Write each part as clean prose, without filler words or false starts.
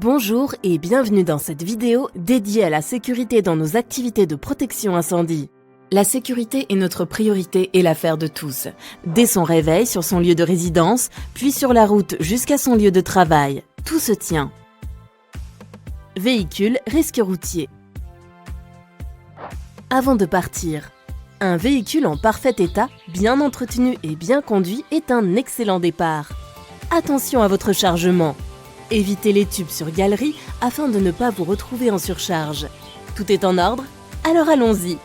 Bonjour et bienvenue dans cette vidéo dédiée à la sécurité dans nos activités de protection incendie. La sécurité est notre priorité et l'affaire de tous, dès son réveil sur son lieu de résidence, puis sur la route jusqu'à son lieu de travail. Tout se tient. Véhicule, risque routier. Avant de partir, un véhicule en parfait état, bien entretenu et bien conduit est un excellent départ. Attention à votre chargement. Évitez les tubes sur galerie afin de ne pas vous retrouver en surcharge. Tout est en ordre? Alors allons-y!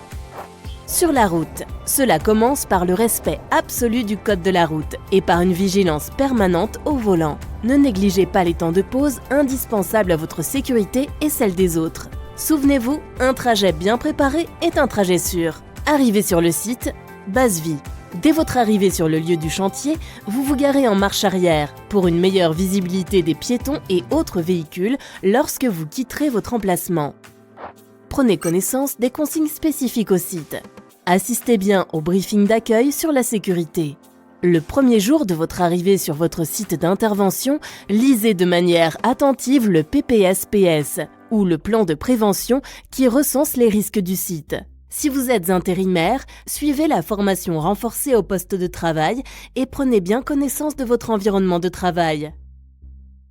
Sur la route, cela commence par le respect absolu du code de la route et par une vigilance permanente au volant. Ne négligez pas les temps de pause indispensables à votre sécurité et celle des autres. Souvenez-vous, un trajet bien préparé est un trajet sûr. Arrivez sur le site, base vie. Dès votre arrivée sur le lieu du chantier, vous vous garez en marche arrière pour une meilleure visibilité des piétons et autres véhicules lorsque vous quitterez votre emplacement. Prenez connaissance des consignes spécifiques au site. Assistez bien au briefing d'accueil sur la sécurité. Le premier jour de votre arrivée sur votre site d'intervention, lisez de manière attentive le PPS-PS ou le plan de prévention qui recense les risques du site. Si vous êtes intérimaire, suivez la formation renforcée au poste de travail et prenez bien connaissance de votre environnement de travail.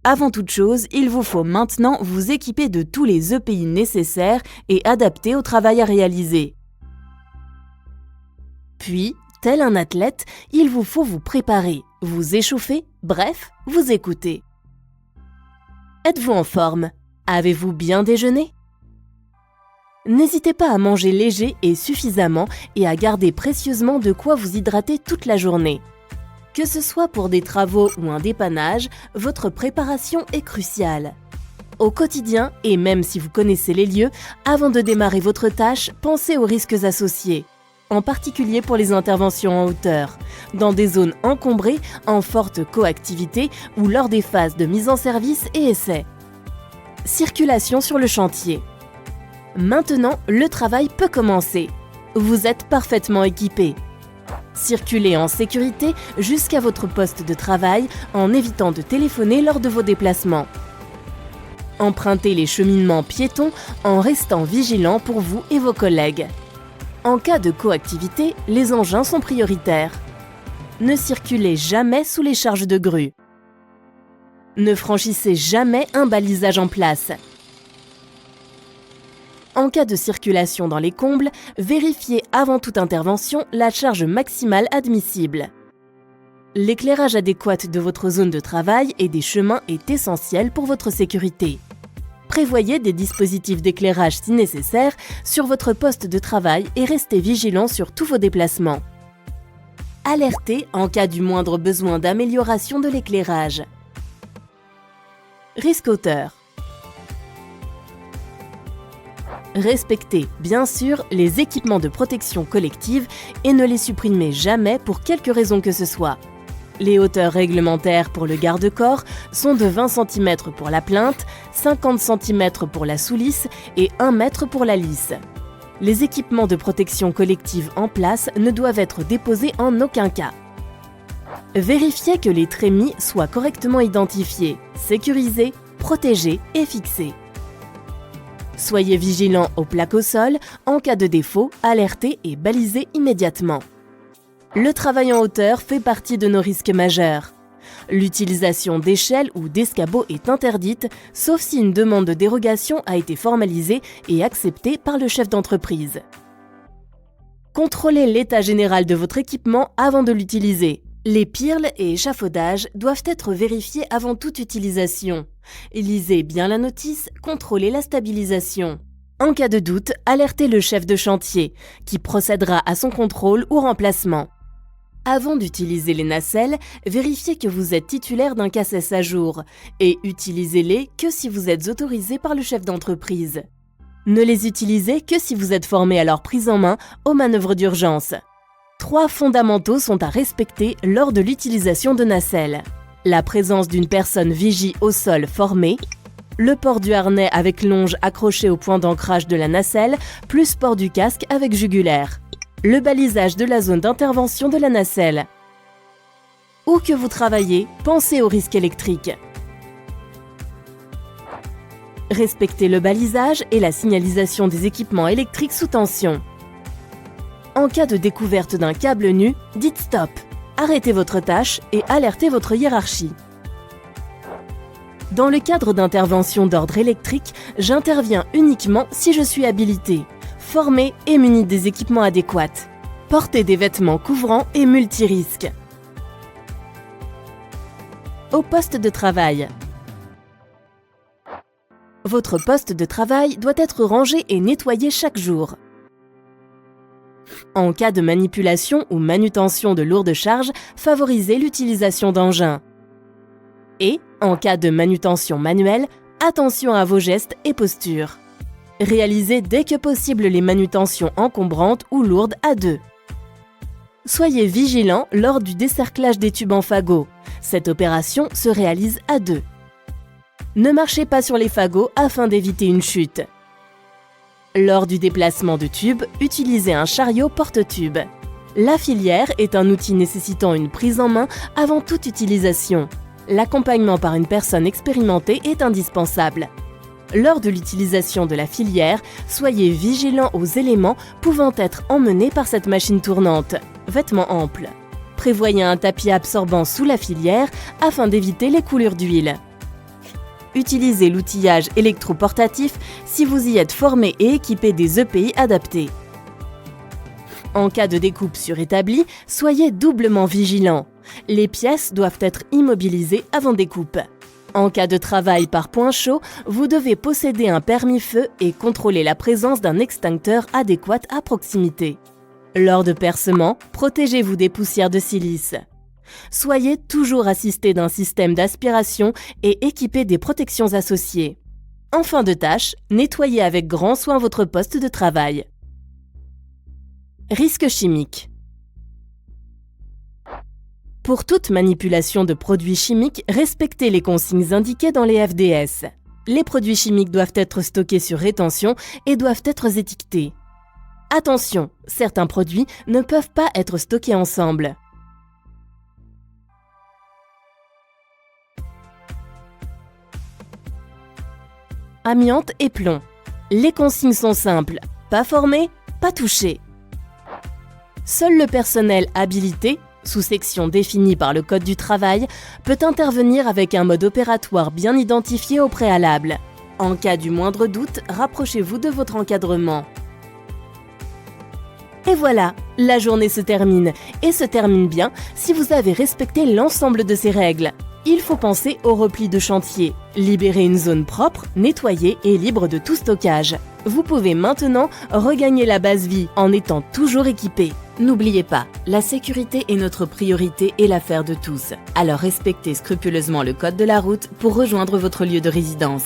Avant toute chose, il vous faut maintenant vous équiper de tous les EPI nécessaires et adaptés au travail à réaliser. Puis, tel un athlète, il vous faut vous préparer, vous échauffer, bref, vous écouter. Êtes-vous en forme? Avez-vous bien déjeuné? N'hésitez pas à manger léger et suffisamment et à garder précieusement de quoi vous hydrater toute la journée. Que ce soit pour des travaux ou un dépannage, votre préparation est cruciale. Au quotidien, et même si vous connaissez les lieux, avant de démarrer votre tâche, pensez aux risques associés, en particulier pour les interventions en hauteur, dans des zones encombrées, en forte coactivité ou lors des phases de mise en service et essai. Circulation sur le chantier. Maintenant, le travail peut commencer. Vous êtes parfaitement équipé. Circulez en sécurité jusqu'à votre poste de travail en évitant de téléphoner lors de vos déplacements. Empruntez les cheminements piétons en restant vigilant pour vous et vos collègues. En cas de coactivité, les engins sont prioritaires. Ne circulez jamais sous les charges de grue. Ne franchissez jamais un balisage en place. En cas de circulation dans les combles, vérifiez avant toute intervention la charge maximale admissible. L'éclairage adéquat de votre zone de travail et des chemins est essentiel pour votre sécurité. Prévoyez des dispositifs d'éclairage si nécessaire sur votre poste de travail et restez vigilant sur tous vos déplacements. Alertez en cas du moindre besoin d'amélioration de l'éclairage. Risque hauteur. Respectez, bien sûr, les équipements de protection collective et ne les supprimez jamais pour quelque raison que ce soit. Les hauteurs réglementaires pour le garde-corps sont de 20 cm pour la plinthe, 50 cm pour la soulisse et 1 m pour la lisse. Les équipements de protection collective en place ne doivent être déposés en aucun cas. Vérifiez que les trémies soient correctement identifiés, sécurisés, protégés et fixés. Soyez vigilant aux plaques au sol, en cas de défaut, alertez et balisez immédiatement. Le travail en hauteur fait partie de nos risques majeurs. L'utilisation d'échelles ou d'escabeaux est interdite, sauf si une demande de dérogation a été formalisée et acceptée par le chef d'entreprise. Contrôlez l'état général de votre équipement avant de l'utiliser. Les pirles et échafaudages doivent être vérifiés avant toute utilisation. Lisez bien la notice, contrôlez la stabilisation. En cas de doute, alertez le chef de chantier, qui procédera à son contrôle ou remplacement. Avant d'utiliser les nacelles, vérifiez que vous êtes titulaire d'un CACES à jour et utilisez-les que si vous êtes autorisé par le chef d'entreprise. Ne les utilisez que si vous êtes formé à leur prise en main aux manœuvres d'urgence. 3 fondamentaux sont à respecter lors de l'utilisation de nacelles. La présence d'une personne vigie au sol formée, le port du harnais avec longe accroché au point d'ancrage de la nacelle, plus port du casque avec jugulaire. Le balisage de la zone d'intervention de la nacelle. Où que vous travaillez, pensez au risque électrique. Respectez le balisage et la signalisation des équipements électriques sous tension. En cas de découverte d'un câble nu, dites stop. Arrêtez votre tâche et alertez votre hiérarchie. Dans le cadre d'intervention d'ordre électrique, j'interviens uniquement si je suis habilité, formé et muni des équipements adéquats. Portez des vêtements couvrants et multirisques. Au poste de travail. Votre poste de travail doit être rangé et nettoyé chaque jour. En cas de manipulation ou manutention de lourdes charges, favorisez l'utilisation d'engins. Et, en cas de manutention manuelle, attention à vos gestes et postures. Réalisez dès que possible les manutentions encombrantes ou lourdes à deux. Soyez vigilant lors du décerclage des tubes en fagot. Cette opération se réalise à deux. Ne marchez pas sur les fagots afin d'éviter une chute. Lors du déplacement de tubes, utilisez un chariot porte-tubes. La filière est un outil nécessitant une prise en main avant toute utilisation. L'accompagnement par une personne expérimentée est indispensable. Lors de l'utilisation de la filière, soyez vigilant aux éléments pouvant être emmenés par cette machine tournante. Vêtements amples. Prévoyez un tapis absorbant sous la filière afin d'éviter les coulures d'huile. Utilisez l'outillage électroportatif si vous y êtes formé et équipé des EPI adaptés. En cas de découpe surétablie, soyez doublement vigilant. Les pièces doivent être immobilisées avant découpe. En cas de travail par point chaud, vous devez posséder un permis feu et contrôler la présence d'un extincteur adéquat à proximité. Lors de percements, protégez-vous des poussières de silice. Soyez toujours assisté d'un système d'aspiration et équipé des protections associées. En fin de tâche, nettoyez avec grand soin votre poste de travail. Risques chimiques. Pour toute manipulation de produits chimiques, respectez les consignes indiquées dans les FDS. Les produits chimiques doivent être stockés sur rétention et doivent être étiquetés. Attention, certains produits ne peuvent pas être stockés ensemble. Amiante et plomb. Les consignes sont simples. Pas formé, pas touché. Seul le personnel habilité, sous section définie par le Code du travail, peut intervenir avec un mode opératoire bien identifié au préalable. En cas du moindre doute, rapprochez-vous de votre encadrement. Et voilà, la journée se termine, et se termine bien si vous avez respecté l'ensemble de ces règles. Il faut penser au repli de chantier, libérer une zone propre, nettoyée et libre de tout stockage. Vous pouvez maintenant regagner la base vie en étant toujours équipé. N'oubliez pas, la sécurité est notre priorité et l'affaire de tous. Alors respectez scrupuleusement le code de la route pour rejoindre votre lieu de résidence.